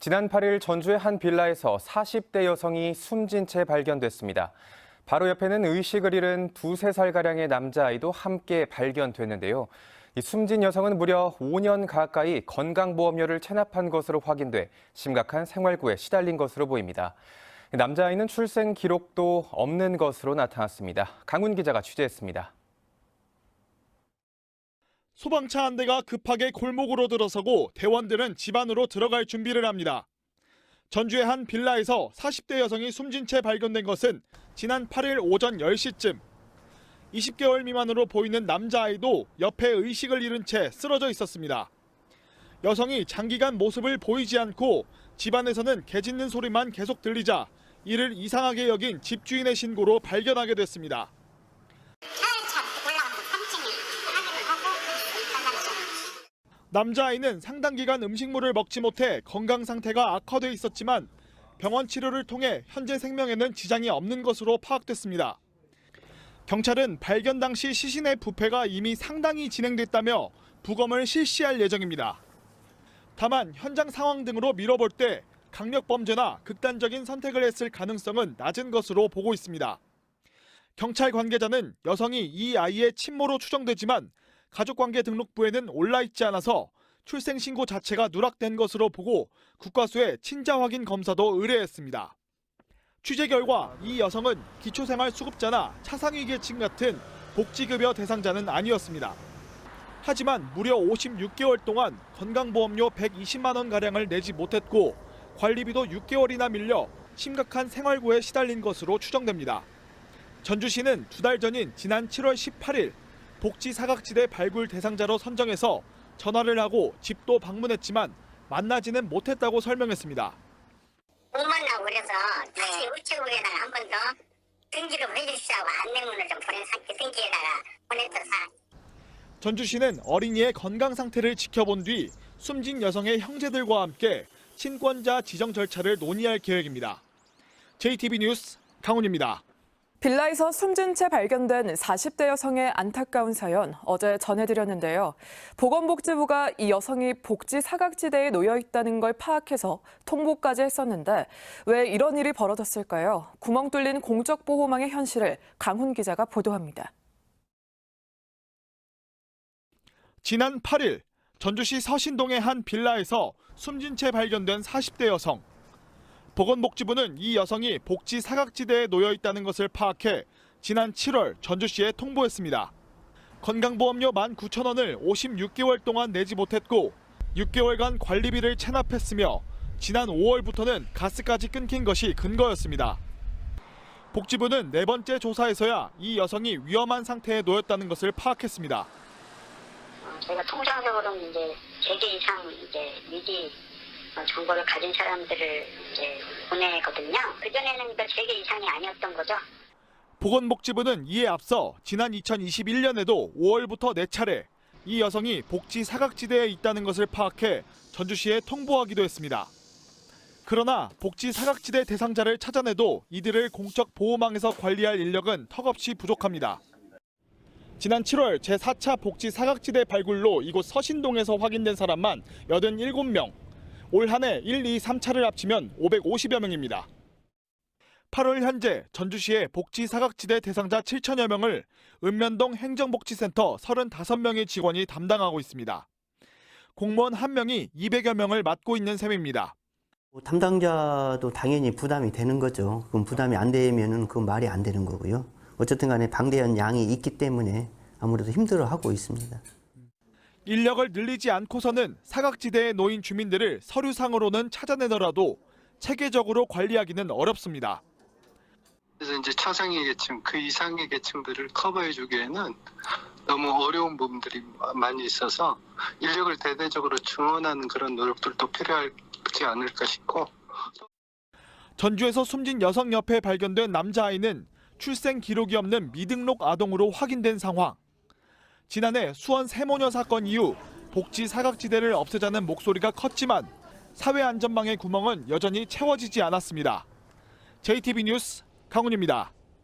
지난 8일 전주의 한 빌라에서 40대 여성이 숨진 채 발견됐습니다. 바로 옆에는 의식을 잃은 2~3살가량의 남자아이도 함께 발견됐는데요. 이 숨진 여성은 무려 5년 가까이 건강보험료를 체납한 것으로 확인돼 심각한 생활고에 시달린 것으로 보입니다. 남자아이는 출생 기록도 없는 것으로 나타났습니다. 강훈 기자가 취재했습니다. 소방차 한 대가 급하게 골목으로 들어서고 대원들은 집 안으로 들어갈 준비를 합니다. 전주의 한 빌라에서 40대 여성이 숨진 채 발견된 것은 지난 8일 오전 10시쯤. 20개월 미만으로 보이는 남자아이도 옆에 의식을 잃은 채 쓰러져 있었습니다. 여성이 장기간 모습을 보이지 않고 집안에서는 개 짖는 소리만 계속 들리자 이를 이상하게 여긴 집주인의 신고로 발견하게 됐습니다. 남자아이는 상당 기간 음식물을 먹지 못해 건강 상태가 악화돼 있었지만 병원 치료를 통해 현재 생명에는 지장이 없는 것으로 파악됐습니다. 경찰은 발견 당시 시신의 부패가 이미 상당히 진행됐다며 부검을 실시할 예정입니다. 다만 현장 상황 등으로 미뤄볼 때 강력범죄나 극단적인 선택을 했을 가능성은 낮은 것으로 보고 있습니다. 경찰 관계자는 여성이 이 아이의 친모로 추정되지만 가족관계 등록부에는 올라있지 않아서 출생신고 자체가 누락된 것으로 보고 국과수에 친자 확인 검사도 의뢰했습니다. 취재 결과 이 여성은 기초생활수급자나 차상위계층 같은 복지급여 대상자는 아니었습니다. 하지만 무려 56개월 동안 건강보험료 120만 원가량을 내지 못했고 관리비도 6개월이나 밀려 심각한 생활고에 시달린 것으로 추정됩니다. 전주시는 2달 전인 지난 7월 18일 복지사각지대 발굴 대상자로 선정해서 전화를 하고 집도 방문했지만 만나지는 못했다고 설명했습니다. 못 만나고 그래서 다시 우체국에다가 한 번 더 등기를 해주시라고 안내문을 좀 보낸 상태 등기에다가 보냈던 사안. 전주시는 어린이의 건강 상태를 지켜본 뒤 숨진 여성의 형제들과 함께 친권자 지정 절차를 논의할 계획입니다. JTB 뉴스 강훈입니다. 빌라에서 숨진 채 발견된 40대 여성의 안타까운 사연 어제 전해드렸는데요. 보건복지부가 이 여성이 복지 사각지대에 놓여 있다는 걸 파악해서 통보까지 했었는데 왜 이런 일이 벌어졌을까요? 구멍 뚫린 공적보호망의 현실을 강훈 기자가 보도합니다. 지난 8일 전주시 서신동의 한 빌라에서 숨진 채 발견된 40대 여성. 보건복지부는 이 여성이 복지 사각지대에 놓여 있다는 것을 파악해 지난 7월 전주시에 통보했습니다. 건강보험료 19,000원을 56개월 동안 내지 못했고 6개월간 관리비를 체납했으며 지난 5월부터는 가스까지 끊긴 것이 근거였습니다. 복지부는 네 번째 조사에서야 이 여성이 위험한 상태에 놓였다는 것을 파악했습니다. 저희가 통상적으로는 이제 3개 이상 위기 정보를 가진 사람들을 보내거든요. 그전에는 3개 이상이 아니었던 거죠. 보건복지부는 이에 앞서 지난 2021년에도 5월부터 4차례 이 여성이 복지 사각지대에 있다는 것을 파악해 전주시에 통보하기도 했습니다. 그러나 복지 사각지대 대상자를 찾아내도 이들을 공적 보호망에서 관리할 인력은 턱없이 부족합니다. 지난 7월 제4차 복지 사각지대 발굴로 이곳 서신동에서 확인된 사람만 87명. 올 한 해 1, 2, 3차를 합치면 550여 명입니다. 8월 현재 전주시의 복지 사각지대 대상자 7천여 명을 읍면동 행정복지센터 35명의 직원이 담당하고 있습니다. 공무원 1명이 200여 명을 맡고 있는 셈입니다. 담당자도 당연히 부담이 되는 거죠. 그럼 부담이 안 되면은 그건 말이 안 되는 거고요. 어쨌든 간에 방대한 양이 있기 때문에 아무래도 힘들어하고 있습니다. 인력을 늘리지 않고서는 사각지대에 놓인 주민들을 서류상으로는 찾아내더라도 체계적으로 관리하기는 어렵습니다. 그래서 이제 차상위 계층, 그 이상의 계층들을 커버해주기에는 너무 어려운 부분들이 많이 있어서 인력을 대대적으로 증원하는 그런 노력들도 필요하지 않을까 싶고. 전주에서 숨진 여성 옆에 발견된 남자아이는 출생 기록이 없는 미등록 아동으로 확인된 상황. 지난해 수원 세모녀 사건 이후 복지 사각지대를 없애자는 목소리가 컸지만 사회 안전망의 구멍은 여전히 채워지지 않았습니다. JTB 뉴스 강훈입니다.